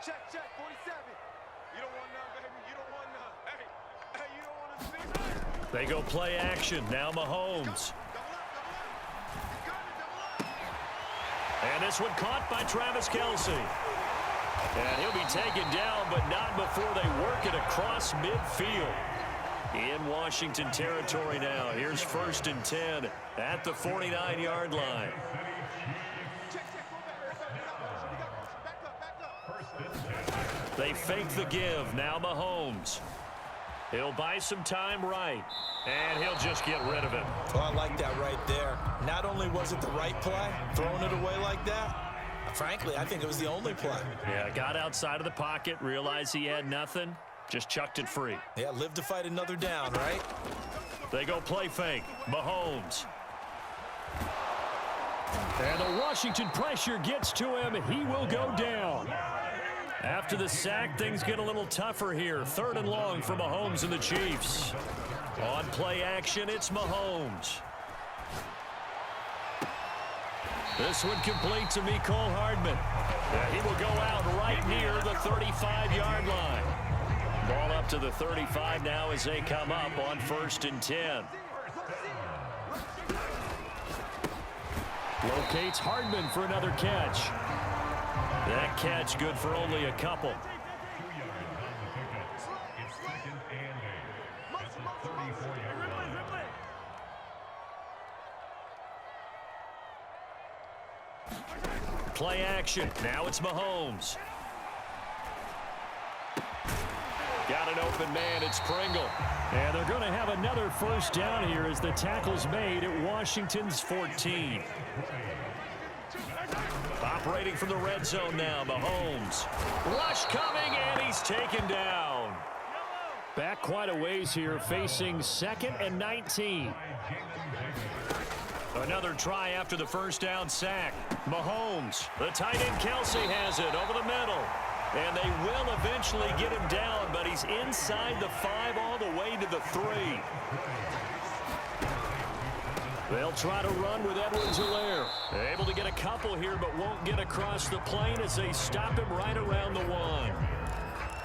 Check, 47. You don't want none, baby. You don't want none. Hey, you don't want to see. They go play action. Now Mahomes. And this one caught by Travis Kelce. And he'll be taken down, but not before they work it across midfield. In Washington territory now. Here's 1st and 10 at the 49-yard line. They fake the give. Now Mahomes. He'll buy some time right. And he'll just get rid of it. Oh, I like that right there. Not only was it the right play, throwing it away like that, frankly, I think it was the only play. Yeah, got outside of the pocket, realized he had nothing, just chucked it free. Yeah, live to fight another down, right? They go play fake. Mahomes. And the Washington pressure gets to him. He will go down. After the sack, things get a little tougher here. 3rd and long for Mahomes and the Chiefs. On play action, it's Mahomes. This one complete to Mecole Hardman. And he will go out right near the 35-yard line. Ball up to the 35 now as they come up on 1st and 10. Locates Hardman for another catch. That catch good for only a couple. Play action. Now it's Mahomes. Got an open man. It's Pringle. And they're going to have another 1st down here as the tackle's made at Washington's 14. Operating from the red zone now, Mahomes. Rush coming, and he's taken down. Back quite a ways here, facing 2nd and 19. Another try after the 1st down sack. Mahomes, the tight end Kelce has it over the middle. And they will eventually get him down, but he's inside the 5 all the way to the 3. They'll try to run with Edwards-Helaire. Able to get a couple here, but won't get across the plane as they stop him right around the 1.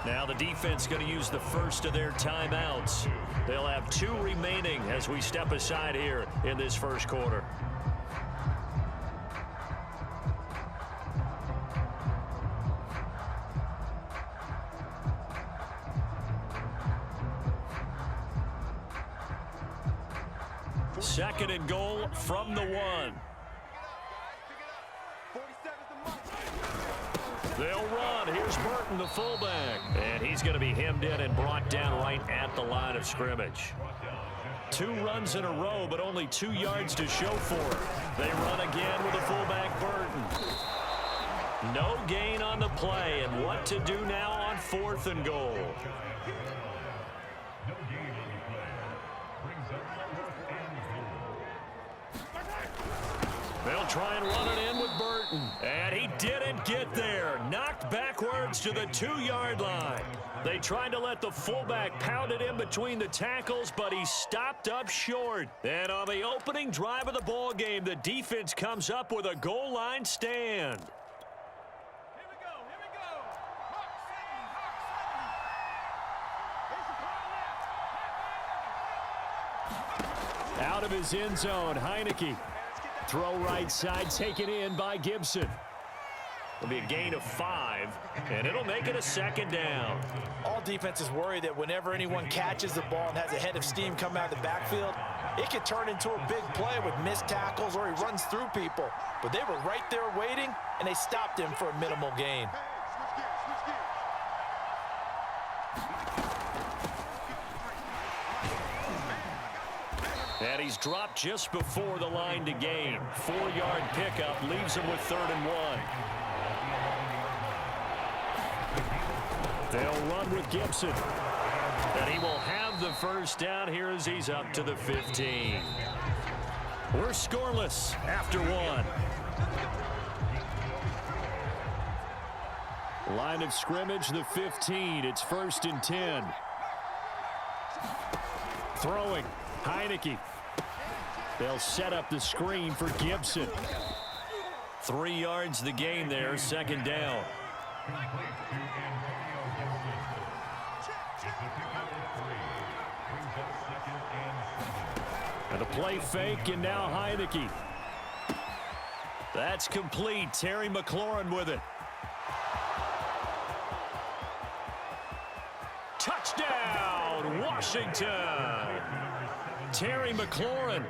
Now the defense going to use the first of their timeouts. They'll have 2 remaining as we step aside here in this 1st quarter. Second and goal from the 1. They'll run. Here's Burton, the fullback. And he's going to be hemmed in and brought down right at the line of scrimmage. 2 runs in a row, but only 2 yards to show for it. They run again with the fullback, Burton. No gain on the play, and what to do now on 4th and goal. They'll try and run it in with Burton. And he didn't get there. Knocked backwards to the 2-yard line. They tried to let the fullback pound it in between the tackles, but he stopped up short. And on the opening drive of the ball game, the defense comes up with a goal line stand. Here we go. Out of his end zone, Heineke. Throw right side, taken in by Gibson. It'll be a gain of 5, and it'll make it a 2nd down. All defenses worry that whenever anyone catches the ball and has a head of steam come out of the backfield, it could turn into a big play with missed tackles or he runs through people. But they were right there waiting, and they stopped him for a minimal gain. And he's dropped just before the line to gain. 4-yard pickup leaves him with 3rd and 1. They'll run with Gibson. And he will have the 1st down here as he's up to the 15. We're scoreless after 1. Line of scrimmage, the 15. It's 1st and 10. Throwing. Heineke. They'll set up the screen for Gibson. 3 yards the gain there, 2nd down. And a play fake, and now Heineke. That's complete. Terry McLaurin with it. Touchdown, Washington. Terry McLaurin,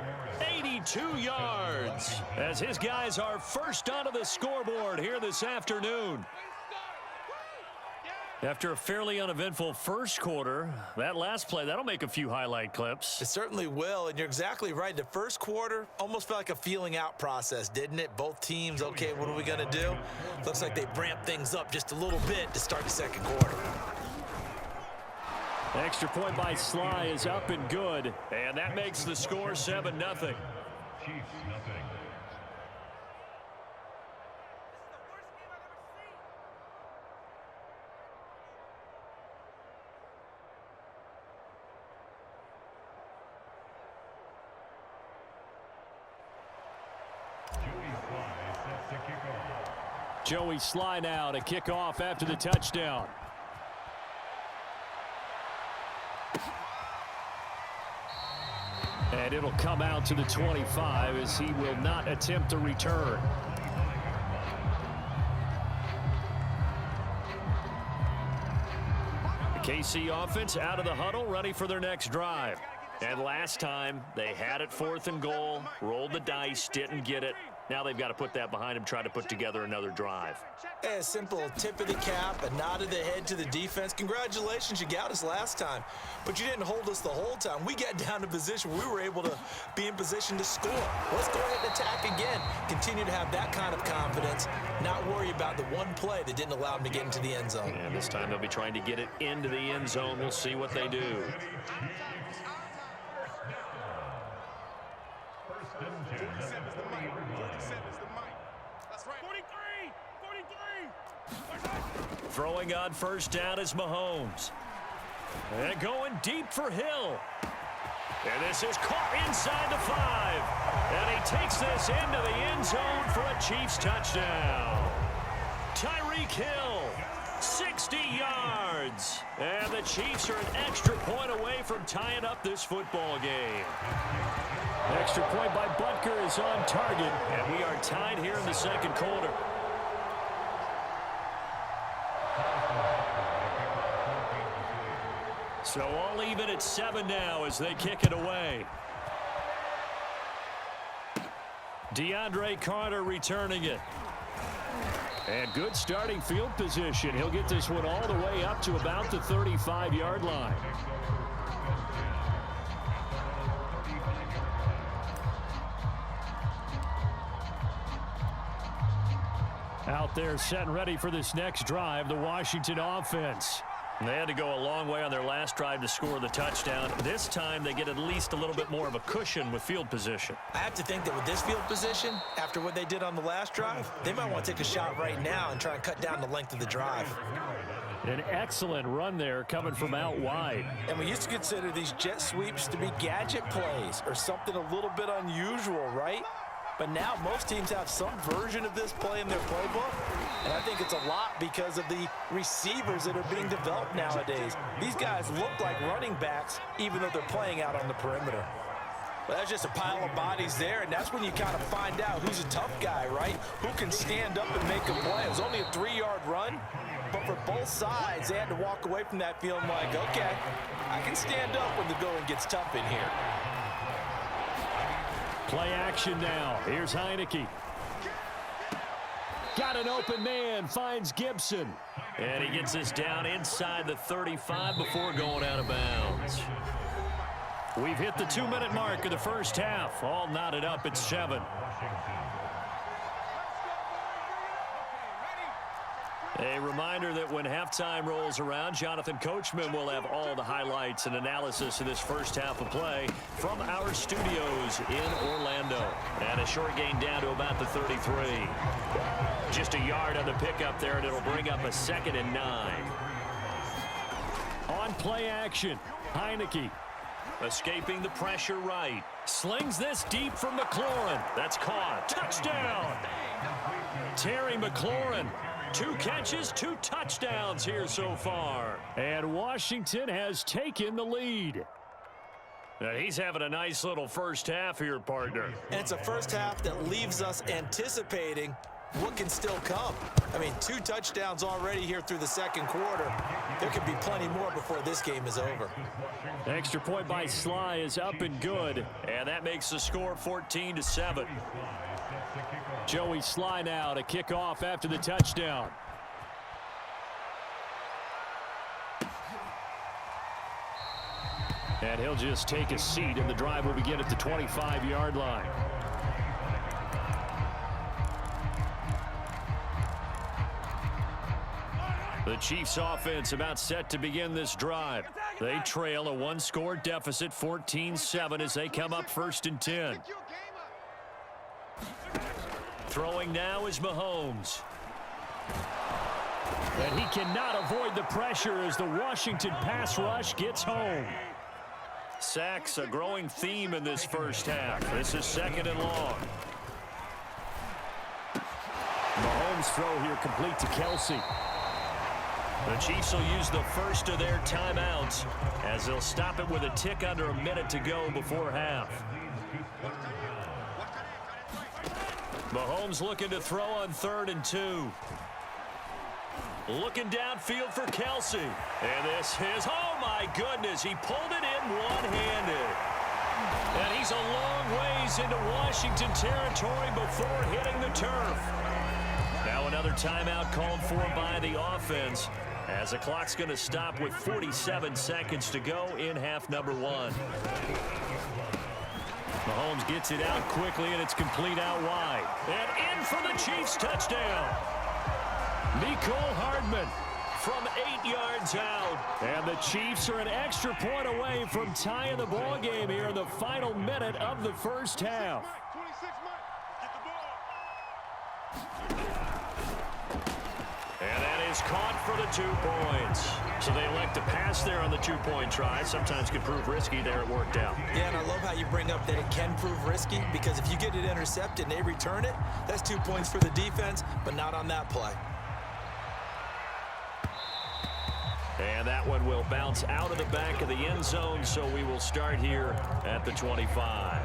82 yards, as his guys are first onto the scoreboard here this afternoon. After a fairly uneventful first quarter, that last play, that'll make a few highlight clips. It certainly will, and you're exactly right. The first quarter almost felt like a feeling out process, didn't it? Both teams, okay, what are we going to do? Looks like they ramped things up just a little bit to start the second quarter. Extra point by Sly is up and good, and that makes the score 7-0. Chiefs nothing. Joey Sly now to kick off after the touchdown. And it'll come out to the 25 as he will not attempt a return. The KC offense out of the huddle, ready for their next drive. And last time, they had it 4th and goal, rolled the dice, didn't get it. Now they've got to put that behind them, try to put together another drive. A simple tip of the cap, a nod of the head to the defense. Congratulations, you got us last time, but you didn't hold us the whole time. We got down to position where we were able to be in position to score. Let's go ahead and attack again. Continue to have that kind of confidence, not worry about the one play that didn't allow them to get into the end zone. And this time they'll be trying to get it into the end zone. We'll see what they do. Throwing on first down is Mahomes. And going deep for Hill. And this is caught inside the 5. And he takes this into the end zone for a Chiefs touchdown. Tyreek Hill, 60 yards. And the Chiefs are an extra point away from tying up this football game. Extra point by Butker is on target. And we are tied here in the second quarter. So all even at 7 now as they kick it away. DeAndre Carter returning it. And good starting field position. He'll get this one all the way up to about the 35-yard line. Out there set and ready for this next drive, the Washington offense. They had to go a long way on their last drive to score the touchdown. This time they get at least a little bit more of a cushion with field position. I have to think that with this field position, after what they did on the last drive, they might want to take a shot right now and try and cut down the length of the drive. An excellent run there coming from out wide. And we used to consider these jet sweeps to be gadget plays or something a little bit unusual, right? But now most teams have some version of this play in their playbook. And I think it's a lot because of the receivers that are being developed nowadays. These guys look like running backs even though they're playing out on the perimeter. But that's just a pile of bodies there, and that's when you kind of find out who's a tough guy, right? Who can stand up and make a play. It was only a 3-yard run, but for both sides, they had to walk away from that feeling like, okay, I can stand up when the going gets tough in here. Play action now. Here's Heineke. Got an open man, finds Gibson. And he gets this down inside the 35 before going out of bounds. We've hit the 2-minute mark of the first half. All knotted up at 7. A reminder that when halftime rolls around, Jonathan Coachman will have all the highlights and analysis of this first half of play from our studios in Orlando. And a short gain down to about the 33. Just a yard on the pickup there, and it'll bring up a 2nd and 9. On play action, Heineke. Escaping the pressure right. Slings this deep from McLaurin. That's caught. Touchdown! Terry McLaurin. 2 catches, 2 touchdowns here so far. And Washington has taken the lead. And he's having a nice little first half here, partner. And it's a first half that leaves us anticipating what can still come. I mean, 2 touchdowns already here through the second quarter. There could be plenty more before this game is over. Extra point by Sly is up and good. And that makes the score 14-7. Joey Sly now to kick off after the touchdown. And he'll just take a seat, and the drive will begin at the 25-yard line. The Chiefs offense about set to begin this drive. They trail a 1-score deficit, 14-7, as they come up 1st and 10. Throwing now is Mahomes. And he cannot avoid the pressure as the Washington pass rush gets home. Sacks a growing theme in this first half. This is 2nd and long. Mahomes' throw here complete to Kelsey. The Chiefs will use the first of their timeouts as they'll stop it with a tick under a minute to go before half. Mahomes looking to throw on 3rd and 2. Looking downfield for Kelsey. And this is, oh my goodness, he pulled it in one-handed. And he's a long ways into Washington territory before hitting the turf. Now another timeout called for by the offense as the clock's going to stop with 47 seconds to go in half number 1. Mahomes gets it out quickly, and it's complete out wide. And in for the Chiefs touchdown. Mecole Hardman From 8 yards out. And the Chiefs are an extra point away from tying the ball game here in the final minute of the first half. 26 Get the ball. And that is caught for the 2 points. So they elect to pass there on the 2-point try. Sometimes could prove risky. There it worked out. Yeah, and I love how you bring up that it can prove risky, because if you get it intercepted and they return it, that's 2 points for the defense, but not on that play. And that one will bounce out of the back of the end zone, so we will start here at the 25.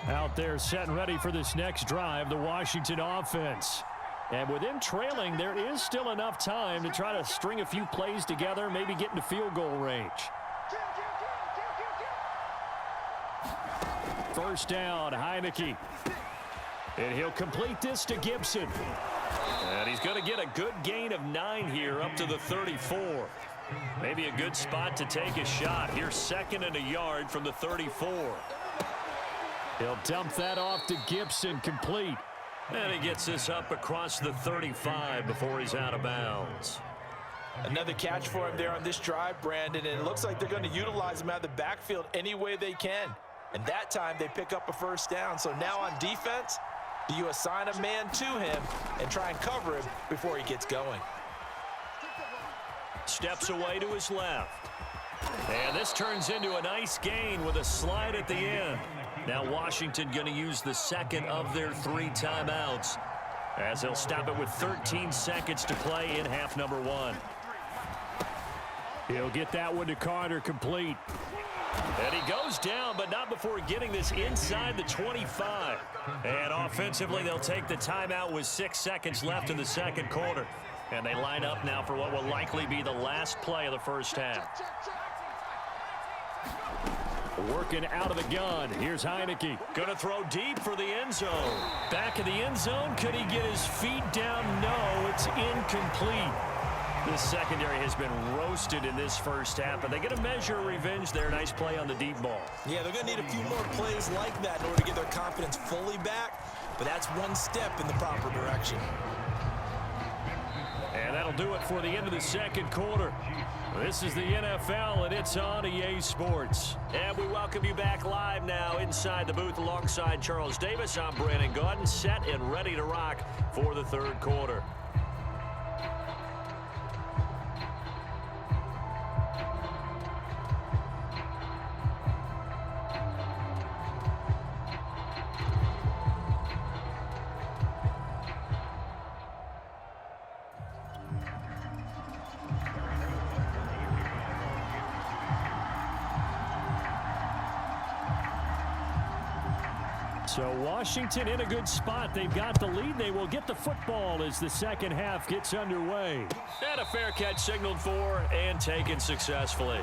Out there set and ready for this next drive, the Washington offense. And with them trailing, there is still enough time to try to string a few plays together, maybe get into field goal range. First down, Heineke. And he'll complete this to Gibson. And he's going to get a good gain of 9 here up to the 34. Maybe a good spot to take a shot. Here's 2nd and a yard from the 34. He'll dump that off to Gibson, complete. And he gets this up across the 35 before he's out of bounds. Another catch for him there on this drive, Brandon, and it looks like they're going to utilize him out of the backfield any way they can. And that time they pick up a first down. So now on defense, do you assign a man to him and try and cover him before he gets going? Steps away to his left. And this turns into a nice gain with a slide at the end. Now Washington going to use the 2nd of their 3 timeouts as they'll stop it with 13 seconds to play in half number 1. He'll get that one to Carter, complete. And he goes down, but not before getting this inside the 25. And offensively, they'll take the timeout with 6 seconds left in the second quarter. And they line up now for what will likely be the last play of the first half. Working out of the gun. Here's Heineke. Going to throw deep for the end zone. Back of the end zone. Could he get his feet down? No, it's incomplete. This secondary has been roasted in this first half, but they get a measure of revenge there. Nice play on the deep ball. Yeah, they're going to need a few more plays like that in order to get their confidence fully back, but that's one step in the proper direction. And that'll do it for the end of the second quarter. This is the NFL, and it's on EA Sports. And we welcome you back live now inside the booth alongside Charles Davis. I'm Brandon Gaudin, set and ready to rock for the third quarter. So Washington in a good spot. They've got the lead. They will get the football as the second half gets underway. And a fair catch signaled for and taken successfully.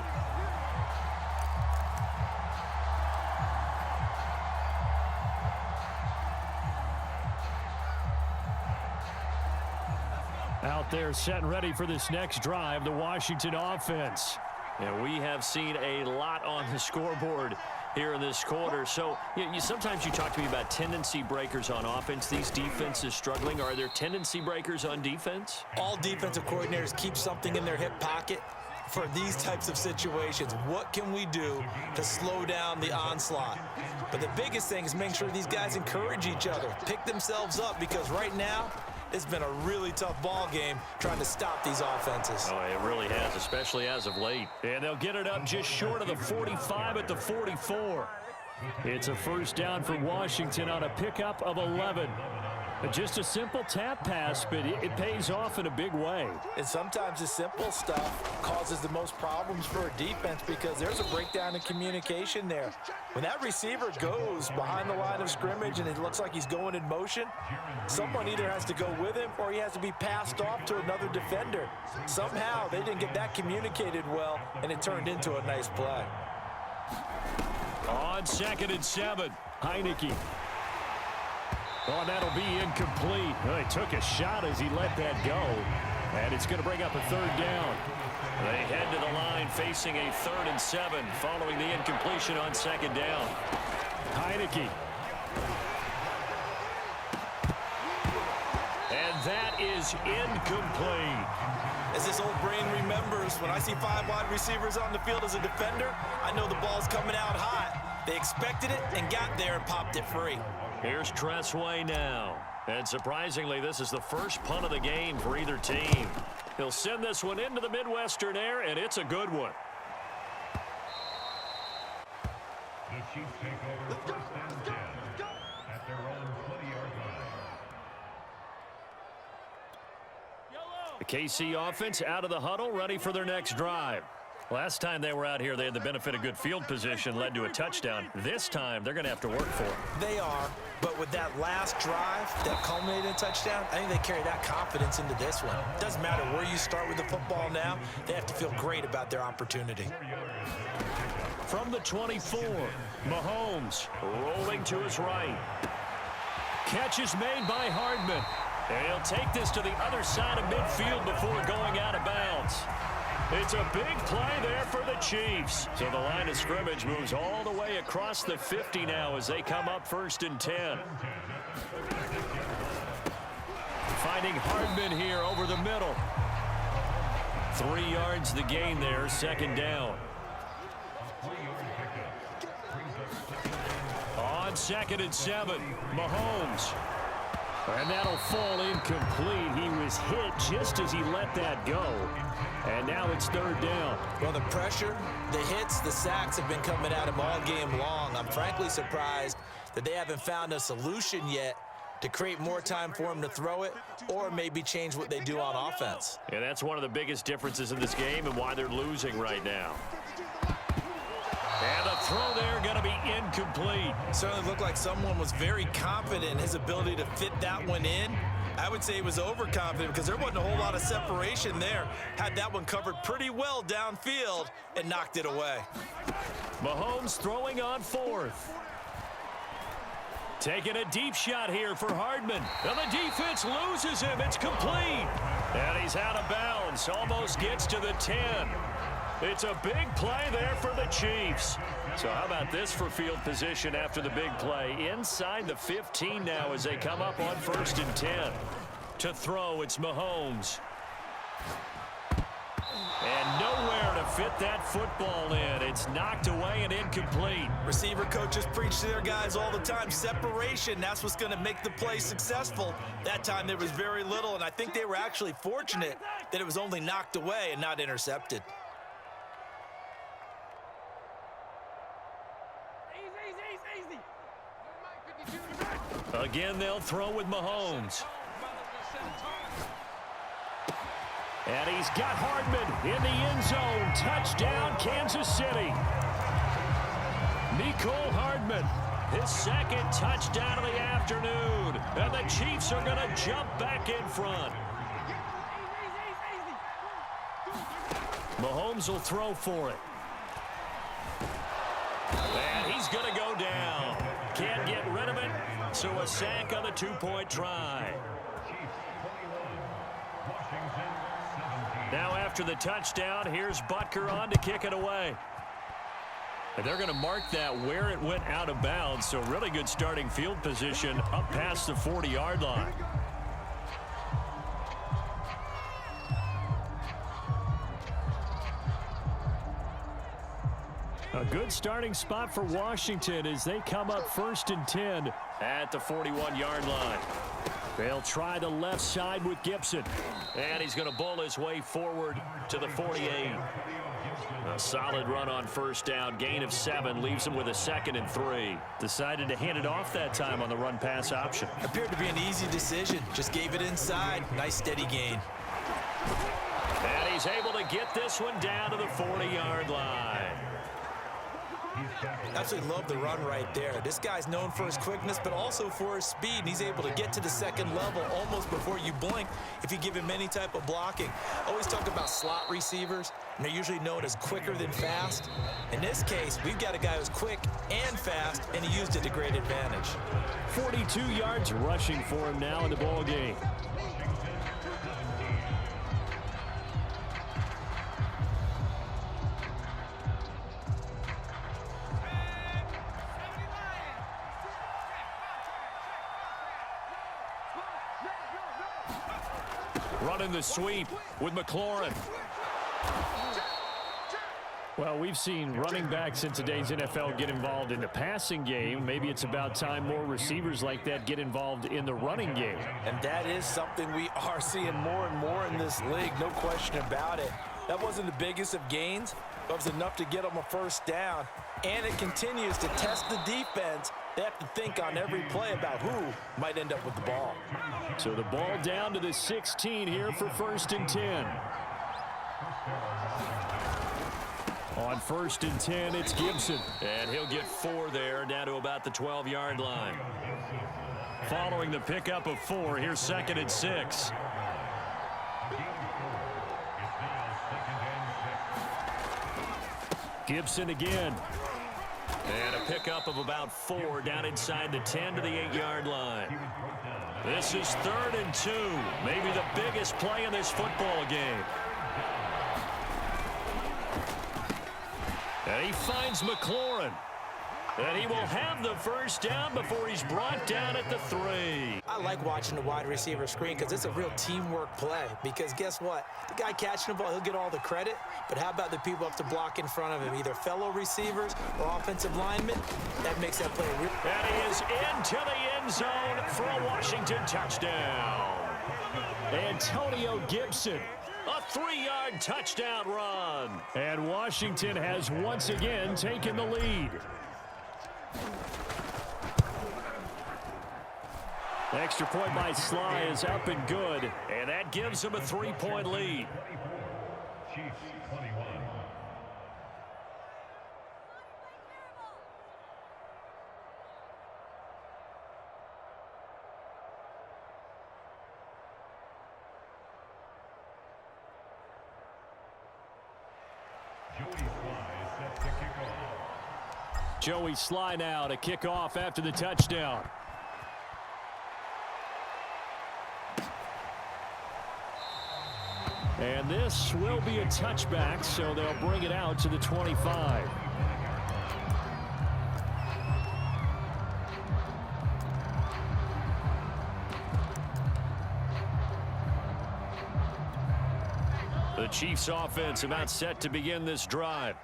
Out there set and ready for this next drive, the Washington offense. And we have seen a lot on the scoreboard here in this quarter. So sometimes you talk to me about tendency breakers on offense. These defenses struggling. Are there tendency breakers on defense? All defensive coordinators keep something in their hip pocket for these types of situations. What can we do to slow down the onslaught? But the biggest thing is make sure these guys encourage each other, pick themselves up, because right now it's been a really tough ball game trying to stop these offenses. Oh, it really has, especially as of late. And they'll get it up just short of the 45 at the 44. It's a first down for Washington on a pickup of 11. Just a simple tap pass, but it pays off in a big way. And sometimes the simple stuff causes the most problems for a defense because there's a breakdown in communication there. When that receiver goes behind the line of scrimmage and it looks like he's going in motion, someone either has to go with him or he has to be passed off to another defender. Somehow they didn't get that communicated well, and it turned into a nice play. On 2nd and 7, Heineke. Oh, that'll be incomplete. Well, he took a shot as he let that go. And it's going to bring up a third down. They head to the line facing a 3rd and 7 following the incompletion on 2nd down. Heineke. And that is incomplete. As this old brain remembers, when I see 5 wide receivers on the field as a defender, I know the ball's coming out hot. They expected it and got there and popped it free. Here's Tressway now. And surprisingly, this is the first punt of the game for either team. He'll send this one into the Midwestern air, and it's a good one. The Chiefs take over 1st and 10 at their own 20-yard line. The KC offense out of the huddle, ready for their next drive. Last time they were out here, they had the benefit of good field position, led to a touchdown. This time, they're going to have to work for it. They are, but with that last drive that culminated in a touchdown, I think they carry that confidence into this one. It doesn't matter where you start with the football now. They have to feel great about their opportunity. From the 24, Mahomes rolling to his right. Catch is made by Hardman. And he'll take this to the other side of midfield before going out of bounds. It's a big play there for the Chiefs. So the line of scrimmage moves all the way across the 50 now as they come up 1st and 10. Finding Hardman here over the middle. 3 yards the gain there, 2nd down. On 2nd and 7, Mahomes. And that'll fall incomplete. He was hit just as he let that go. And now it's 3rd down. Well, the pressure, the hits, the sacks have been coming at him all game long. I'm frankly surprised that they haven't found a solution yet to create more time for him to throw it or maybe change what they do on offense. And that's one of the biggest differences in this game and why they're losing right now. And the throw there going to be incomplete. Certainly looked like someone was very confident in his ability to fit that one in. I would say he was overconfident because there wasn't a whole lot of separation there. Had that one covered pretty well downfield and knocked it away. Mahomes throwing on 4th. Taking a deep shot here for Hardman. And the defense loses him. It's complete. And he's out of bounds. Almost gets to the 10. It's a big play there for the Chiefs. So how about this for field position after the big play? Inside the 15 now as they come up on 1st and 10. To throw, it's Mahomes. And nowhere to fit that football in. It's knocked away and incomplete. Receiver coaches preach to their guys all the time. Separation, that's what's going to make the play successful. That time there was very little, and I think they were actually fortunate that it was only knocked away and not intercepted. Again, they'll throw with Mahomes. And he's got Hardman in the end zone. Touchdown, Kansas City. Mecole Hardman. his second touchdown of the afternoon. And the Chiefs are going to jump back in front. Mahomes will throw for it. And he's going to go down. Can't get rid of it, so a sack on the two-point try. Now after the touchdown, here's Butker on to kick it away. And they're going to mark that where it went out of bounds, so really good starting field position up past the 40-yard line. A good starting spot for Washington as they come up 1st and 10 at the 41-yard line. They'll try the left side with Gibson. And he's going to bowl his way forward to the 48. A solid run on first down. Gain of 7 leaves him with a 2nd and 3. Decided to hand it off that time on the run-pass option. Appeared to be an easy decision. Just gave it inside. Nice steady gain. And he's able to get this one down to the 40-yard line. Absolutely love the run right there. This guy's known for his quickness, but also for his speed, and he's able to get to the second level almost before you blink if you give him any type of blocking. Always talk about slot receivers, and they're usually known as quicker than fast. In this case, we've got a guy who's quick and fast, and he used it to great advantage. 42 yards rushing for him now in the ball game. Running the sweep with McLaurin. Well, we've seen running backs in today's NFL get involved in the passing game. Maybe it's about time more receivers like that get involved in the running game. And that is something we are seeing more and more in this league, no question about it. That wasn't the biggest of gains, but it was enough to get them a first down. And it continues to test the defense. They have to think on every play about who might end up with the ball. So the ball down to the 16 here for 1st and 10. On 1st and 10, it's Gibson. And he'll get 4 there, down to about the 12-yard line. Following the pickup of 4, here's 2nd and 6. Gibson again. And a pickup of about 4 down inside the 10 to the 8-yard line. This is 3rd and 2. Maybe the biggest play in this football game. And he finds McLaurin. And he will have the first down before he's brought down at the 3. I like watching the wide receiver screen because it's a real teamwork play. Because guess what? The guy catching the ball, he'll get all the credit. But how about the people up to block in front of him? Either fellow receivers or offensive linemen. That makes that play real. And he is into the end zone for a Washington touchdown. Antonio Gibson. A 3-yard touchdown run. And Washington has once again taken the lead. Extra point by Sly is up and good. And that gives him a 3-point lead. Chiefs 21. Joey Sly now to kick off after the touchdown. And this will be a touchback, so they'll bring it out to the 25. The Chiefs offense about set to begin this drive.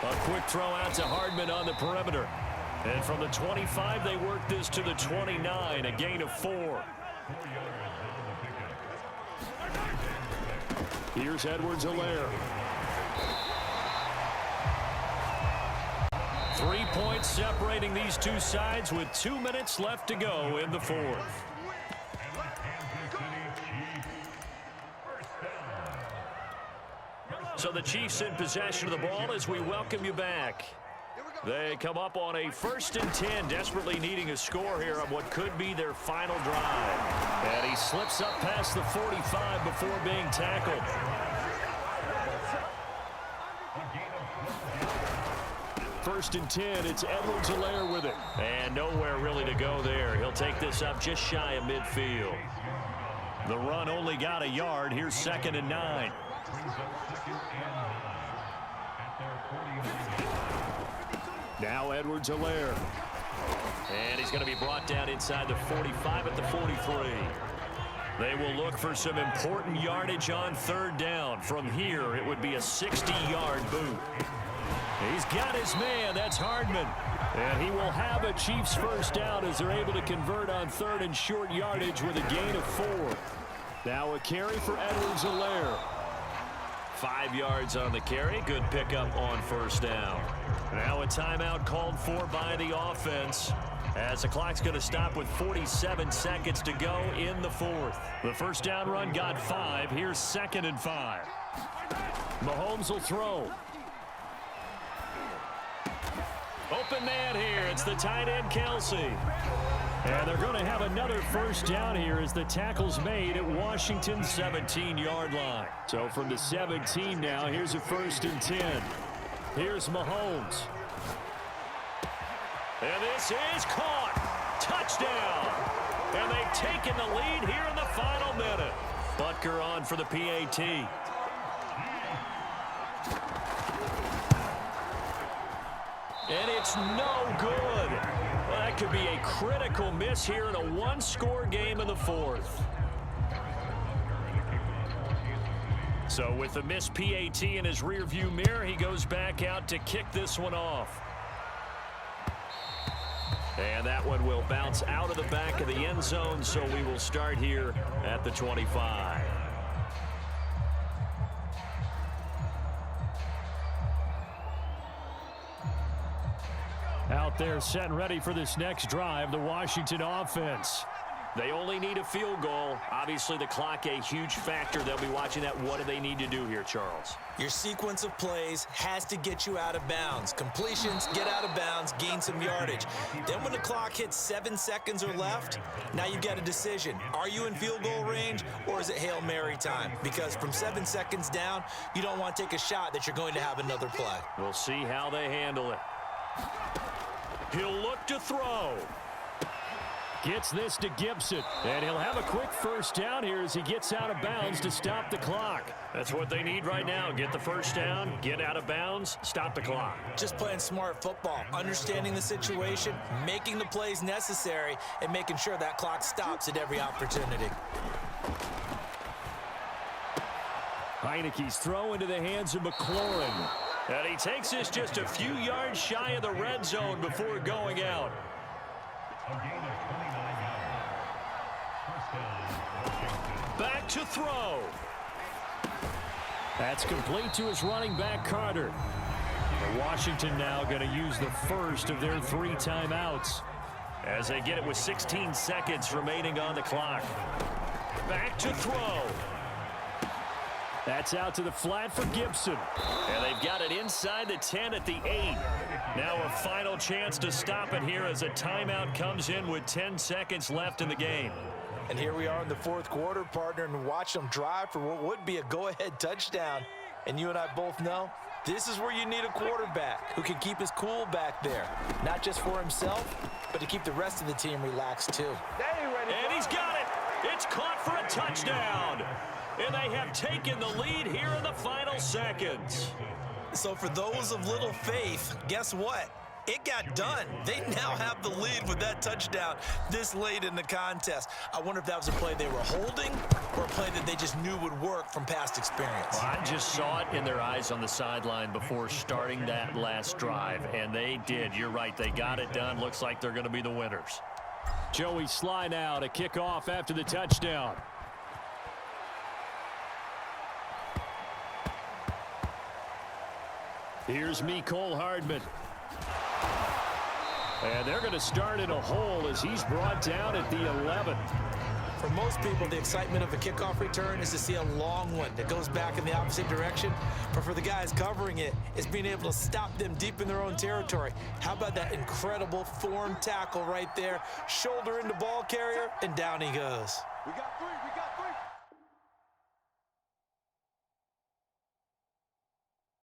A quick throw out to Hardman on the perimeter. And from the 25, they work this to the 29, a gain of 4. Here's Edwards-Helaire. 3 points separating these two sides with 2 minutes left to go in the 4th. So the Chiefs in possession of the ball as we welcome you back. They come up on a 1st and 10, desperately needing a score here on what could be their final drive. And he slips up past the 45 before being tackled. First and 10, it's Edwards-Helaire with it. And nowhere really to go there. He'll take this up just shy of midfield. The run only got a yard. Here's 2nd and 9. Now Edwards-Helaire. And he's going to be brought down inside the 45 at the 43. They will look for some important yardage on 3rd down. From here, it would be a 60-yard boot. He's got his man. That's Hardman. And he will have a Chiefs first down as they're able to convert on 3rd and short yardage with a gain of 4. Now a carry for Edwards-Helaire. 5 yards on the carry. Good pickup on 1st down. Now a timeout called for by the offense as the clock's going to stop with 47 seconds to go in the 4th. The 1st down run got 5. Here's 2nd and 5. Mahomes will throw. Open man here. It's the tight end, Kelsey. And they're going to have another 1st down here as the tackle's made at Washington's 17-yard line. So from the 17 now, here's a 1st and 10. Here's Mahomes. And this is caught. Touchdown. And they've taken the lead here in the final minute. Butker on for the PAT. And it's no good. Well, that could be a critical miss here in a one-score game in the 4th. So with the missed PAT in his rearview mirror, he goes back out to kick this one off. And that one will bounce out of the back of the end zone, so we will start here at the 25. Out there set and ready for this next drive, the Washington offense. They only need a field goal. Obviously, the clock a huge factor. They'll be watching that. What do they need to do here, Charles? Your sequence of plays has to get you out of bounds. Completions, get out of bounds, gain some yardage. Then when the clock hits 7 seconds or left, now you've got a decision. Are you in field goal range or is it Hail Mary time? Because from 7 seconds down, you don't want to take a shot that you're going to have another play. We'll see how they handle it. He'll look to throw. Gets this to Gibson, and he'll have a quick 1st down here as he gets out of bounds to stop the clock. That's what they need right now. Get the 1st down, get out of bounds, stop the clock. Just playing smart football, understanding the situation, making the plays necessary, and making sure that clock stops at every opportunity. Heineke's throw into the hands of McLaurin. And he takes this just a few yards shy of the red zone before going out. Back to throw. That's complete to his running back, Carter. Washington now going to use the first of their 3 timeouts. As they get it with 16 seconds remaining on the clock. Back to throw. That's out to the flat for Gibson. And they've got it inside the 10 at the 8. Now a final chance to stop it here as a timeout comes in with 10 seconds left in the game. And here we are in the 4th quarter, partner, and watch them drive for what would be a go-ahead touchdown. And you and I both know this is where you need a quarterback who can keep his cool back there. Not just for himself, but to keep the rest of the team relaxed too. And he's got it. It's caught for a touchdown. And they have taken the lead here in the final seconds. So for those of little faith, guess what? It got done. They now have the lead with that touchdown this late in the contest. I wonder if that was a play they were holding or a play that they just knew would work from past experience. Well, I just saw it in their eyes on the sideline before starting that last drive, and they did. You're right. They got it done. Looks like they're going to be the winners. Joey Sly now to kick off after the touchdown. Here's Mecole Hardman. And they're going to start in a hole as he's brought down at the 11. For most people, the excitement of a kickoff return is to see a long one that goes back in the opposite direction. But for the guys covering it, it's being able to stop them deep in their own territory. How about that incredible form tackle right there? Shoulder into ball carrier, and down he goes. We got three.